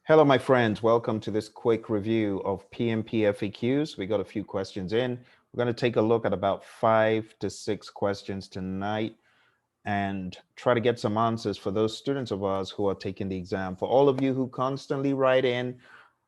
Hello, my friends. Welcome to this quick review of PMP FAQs. We got a few questions in. We're going to take a look at about 5 to 6 questions tonight and try to get some answers for those students of ours who are taking the exam. For all of you who constantly write in,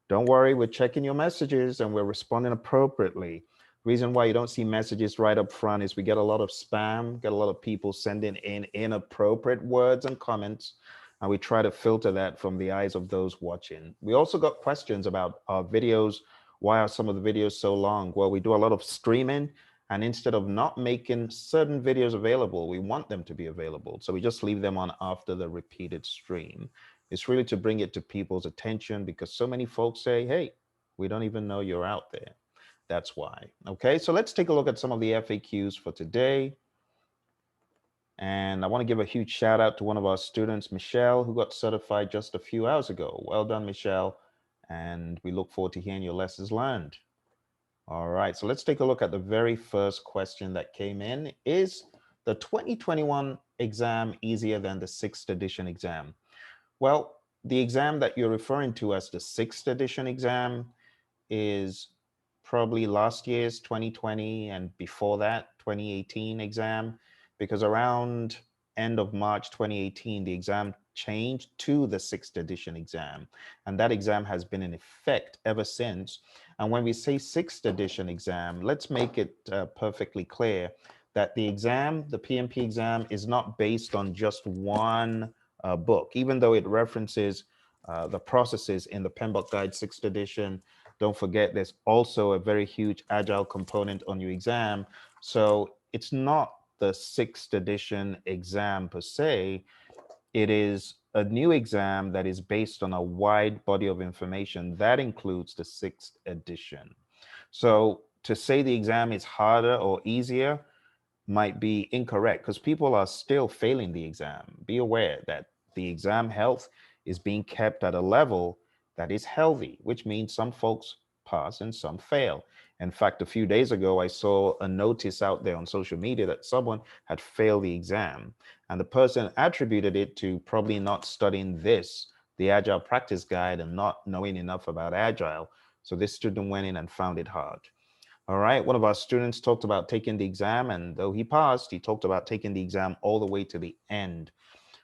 don't worry, we're checking your messages and we're responding appropriately. Reason why you don't see messages right up front is we get a lot of spam, get a lot of people sending in inappropriate words and comments, and we try to filter that from the eyes of those watching. We also got questions about our videos. Why are some of the videos so long? Well, we do a lot of streaming, and instead of not making certain videos available, we want them to be available. So we just leave them on after the repeated stream. It's really to bring it to people's attention because so many folks say, hey, we don't even know you're out there. That's why. Okay, so let's take a look at some of the FAQs for today. And I want to give a huge shout out to one of our students, Michelle, who got certified just a few hours ago. Well done, Michelle. And we look forward to hearing your lessons learned. All right, so let's take a look at the very first question that came in. Is the 2021 exam easier than the 6th edition exam? Well, the exam that you're referring to as the 6th edition exam is probably last year's 2020 and before that 2018 exam, because around end of March 2018 the exam changed to the 6th edition exam, and that exam has been in effect ever since. And when we say 6th edition exam, let's make it perfectly clear that the exam, the PMP exam, is not based on just one book, even though it references the processes in the PMBOK Guide 6th edition. Don't forget, there's also a very huge agile component on your exam. So it's not the 6th edition exam per se. It is a new exam that is based on a wide body of information that includes the 6th edition. So to say the exam is harder or easier might be incorrect because people are still failing the exam. Be aware that the exam health is being kept at a level that is healthy, which means some folks pass and some fail. In fact, a few days ago, I saw a notice out there on social media that someone had failed the exam, and the person attributed it to probably not studying the Agile Practice Guide, and not knowing enough about Agile. So this student went in and found it hard. All right, one of our students talked about taking the exam, and though he passed, he talked about taking the exam all the way to the end.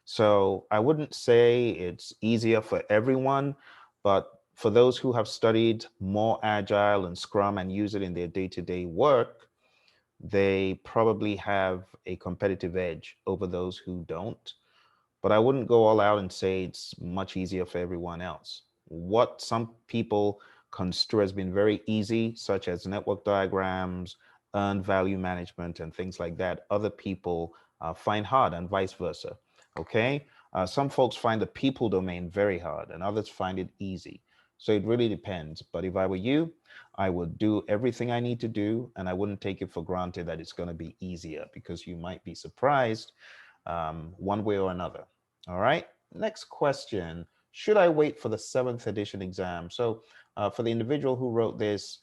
So I wouldn't say it's easier for everyone, but for those who have studied more Agile and Scrum and use it in their day-to-day work, they probably have a competitive edge over those who don't. But I wouldn't go all out and say it's much easier for everyone else. What some people construe has been very easy, such as network diagrams, earned value management, and things like that, other people find hard, and vice versa. Okay. Some folks find the people domain very hard and others find it easy. So it really depends. But if I were you, I would do everything I need to do, and I wouldn't take it for granted that it's going to be easier, because you might be surprised one way or another. All right, next question. Should I wait for the 7th edition exam? So for the individual who wrote this,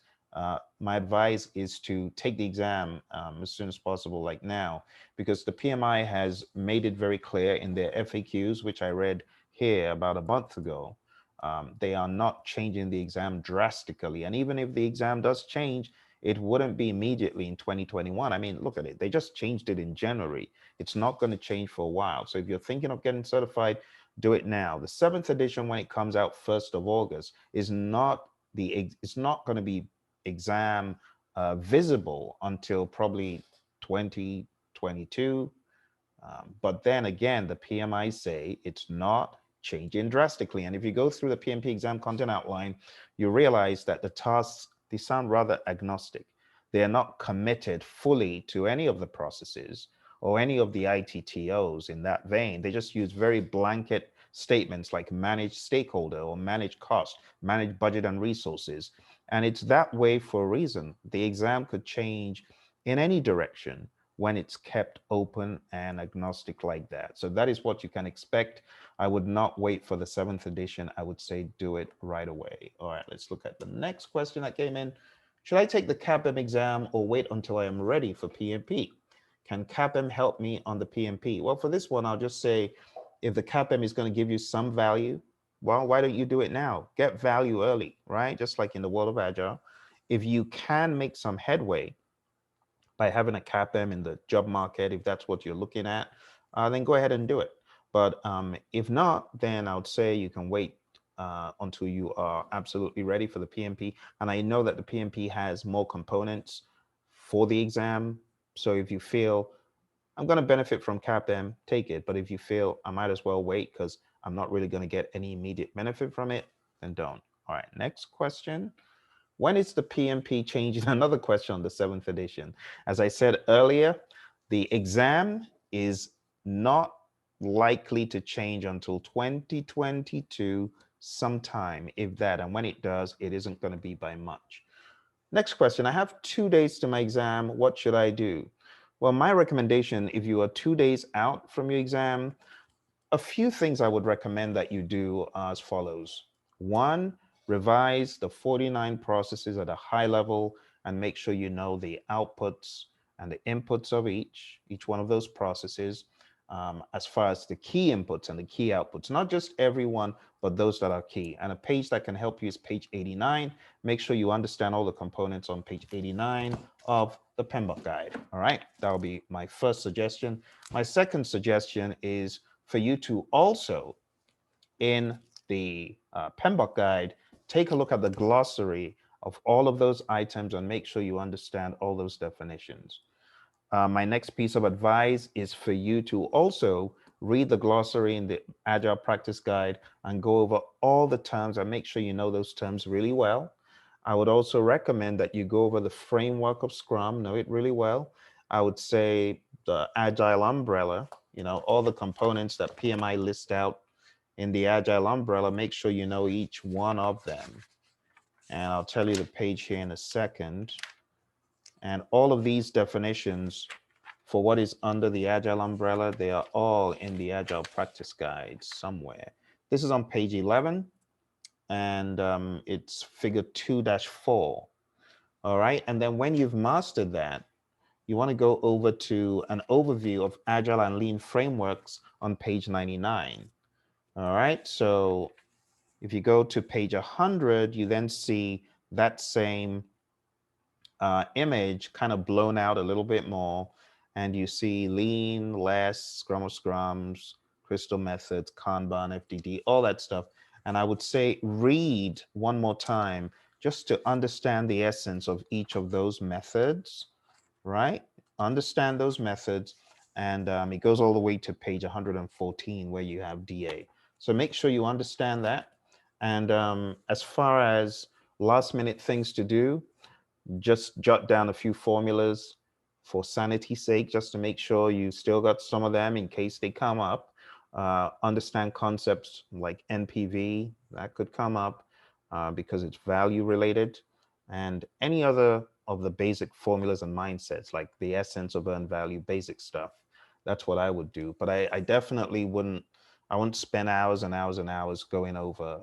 my advice is to take the exam as soon as possible, like now, because the PMI has made it very clear in their FAQs, which I read here about a month ago. They are not changing the exam drastically. And even if the exam does change, it wouldn't be immediately in 2021. I mean, look at it. They just changed it in January. It's not going to change for a while. So if you're thinking of getting certified, do it now. The 7th edition, when it comes out 1st of August, is not it's not going to be exam visible until probably 2022. But then again, the PMI say it's not changing drastically. And if you go through the PMP exam content outline, you realize that the tasks, they sound rather agnostic. They are not committed fully to any of the processes or any of the ITTOs in that vein. They just use very blanket statements like manage stakeholder or manage cost, manage budget and resources. And it's that way for a reason. The exam could change in any direction when it's kept open and agnostic like that. So that is what you can expect. I would not wait for the 7th edition. I would say do it right away. All right, let's look at the next question that came in. Should I take the CAPM exam or wait until I am ready for PMP? Can CAPM help me on the PMP? Well, for this one, I'll just say if the CAPM is going to give you some value, Well, why don't you do it now? Get value early, right? Just like in the world of Agile. If you can make some headway by having a CAPM in the job market, if that's what you're looking at, then go ahead and do it. But if not, then I would say you can wait until you are absolutely ready for the PMP. And I know that the PMP has more components for the exam. So if you feel I'm going to benefit from CAPM, take it. But if you feel I might as well wait because I'm not really going to get any immediate benefit from it, then don't. All right, next question. When is the PMP changing? Another question on the seventh edition. As I said earlier, the exam is not likely to change until 2022 sometime, if that. And when it does, it isn't going to be by much. Next question. I have 2 days to my exam. What should I do? Well, my recommendation, if you are 2 days out from your exam, a few things I would recommend that you do are as follows. One, revise the 49 processes at a high level and make sure you know the outputs and the inputs of each one of those processes, as far as the key inputs and the key outputs, not just everyone, but those that are key. And a page that can help you is page 89. Make sure you understand all the components on page 89 of the PMBOK guide. All right, that will be my first suggestion. My second suggestion is for you to also, in the PMBOK guide, take a look at the glossary of all of those items and make sure you understand all those definitions. My next piece of advice is for you to also read the glossary in the Agile Practice Guide and go over all the terms and make sure you know those terms really well. I would also recommend that you go over the framework of Scrum, know it really well. I would say the Agile umbrella, all the components that PMI lists out in the Agile umbrella, make sure you know each one of them. And I'll tell you the page here in a second. And all of these definitions for what is under the Agile umbrella, they are all in the Agile Practice Guide somewhere. This is on page 11, and it's figure 2-4. All right. And then when you've mastered that, you want to go over to an overview of Agile and Lean frameworks on page 99. All right. So if you go to page 100, you then see that same image kind of blown out a little bit more. And you see lean, less, scrum of scrums, crystal methods, Kanban, FDD, all that stuff. And I would say read one more time just to understand the essence of each of those methods, right? Understand those methods. And it goes all the way to page 114 where you have DA. So make sure you understand that. And as far as last minute things to do, just jot down a few formulas for sanity's sake, just to make sure you still got some of them in case they come up. Understand concepts like NPV, that could come up because it's value related, and any other of the basic formulas and mindsets, like the essence of earned value, basic stuff. That's what I would do. But I definitely wouldn't. I wouldn't spend hours and hours and hours going over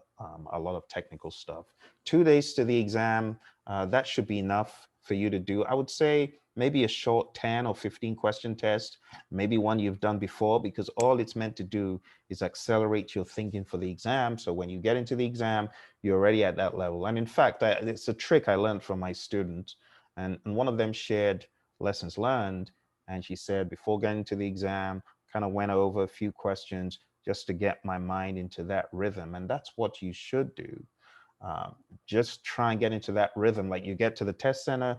a lot of technical stuff. 2 days to the exam, that should be enough for you to do. I would say maybe a short 10 or 15 question test, maybe one you've done before, because all it's meant to do is accelerate your thinking for the exam. So when you get into the exam, you're already at that level. And in fact, it's a trick I learned from my students. And one of them shared lessons learned. And she said, before getting to the exam, kind of went over a few questions just to get my mind into that rhythm. And that's what you should do. Um, just try and get into that rhythm. Like you get to the test center,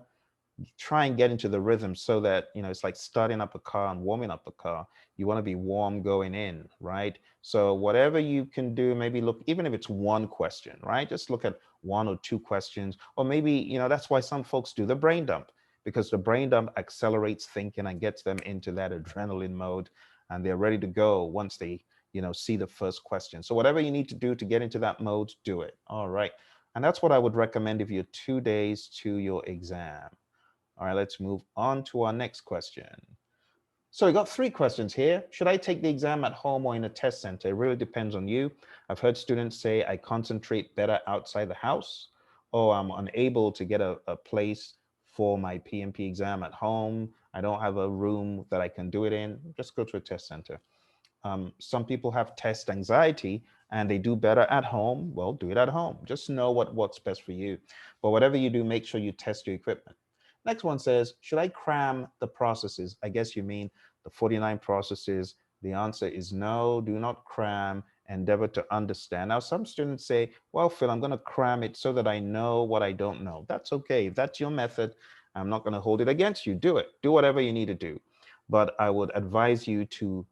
try and get into the rhythm so that, it's like starting up a car and warming up a car. You want to be warm going in, right? So whatever you can do, maybe look, even if it's one question, right? Just look at one or two questions, or maybe, that's why some folks do the brain dump, because the brain dump accelerates thinking and gets them into that adrenaline mode, and they're ready to go once they, see the first question. So whatever you need to do to get into that mode, do it. All right. And that's what I would recommend if you're 2 days to your exam. All right, let's move on to our next question. So we got 3 questions here. Should I take the exam at home or in a test center? It really depends on you. I've heard students say I concentrate better outside the house, or I'm unable to get a place for my PMP exam at home. I don't have a room that I can do it in. Just go to a test center. Some people have test anxiety and they do better at home. Well, do it at home. Just know what works best for you. But whatever you do, make sure you test your equipment. Next one says, should I cram the processes? I guess you mean the 49 processes. The answer is no, do not cram. Endeavor to understand. Now, some students say, well, Phil, I'm going to cram it so that I know what I don't know. That's okay. If that's your method, I'm not going to hold it against you. Do it. Do whatever you need to do. But I would advise you to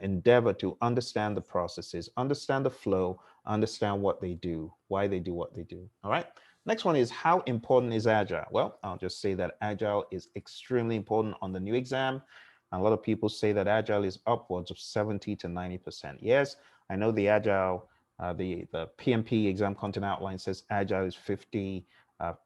endeavor to understand the processes, understand the flow, understand what they do, why they do what they do. All right. Next one is, how important is Agile? Well, I'll just say that Agile is extremely important on the new exam. And a lot of people say that Agile is upwards of 70 to 90%. Yes, I know the Agile, the PMP exam content outline says Agile is 50,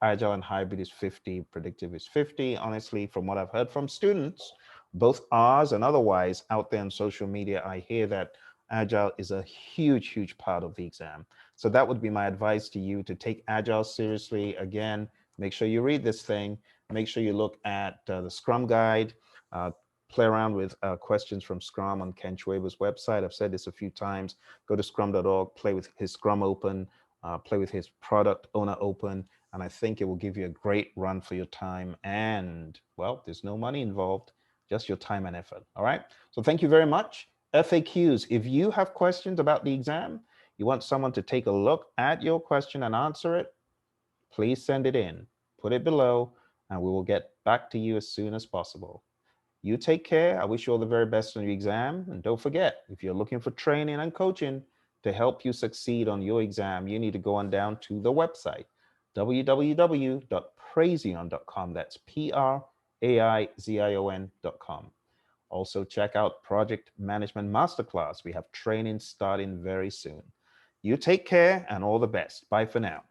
Agile and hybrid is 50, predictive is 50. Honestly, from what I've heard from students, both ours and otherwise out there on social media, I hear that Agile is a huge, huge part of the exam. So that would be my advice to you, to take Agile seriously. Again, make sure you read this thing. Make sure you look at the Scrum guide. Uh, play around with questions from Scrum on Ken Schwaber's website. I've said this a few times. Go to scrum.org, play with his Scrum Open, play with his Product Owner Open, and I think it will give you a great run for your time. And, well, there's no money involved, just your time and effort. All right. So thank you very much. FAQs. If you have questions about the exam, you want someone to take a look at your question and answer it, please send it in. Put it below, and we will get back to you as soon as possible. You take care. I wish you all the very best on your exam. And don't forget, if you're looking for training and coaching to help you succeed on your exam, you need to go on down to the website, www.praizion.com. That's Praizion.com. Also, check out Project Management Masterclass. We have training starting very soon. You take care and all the best. Bye for now.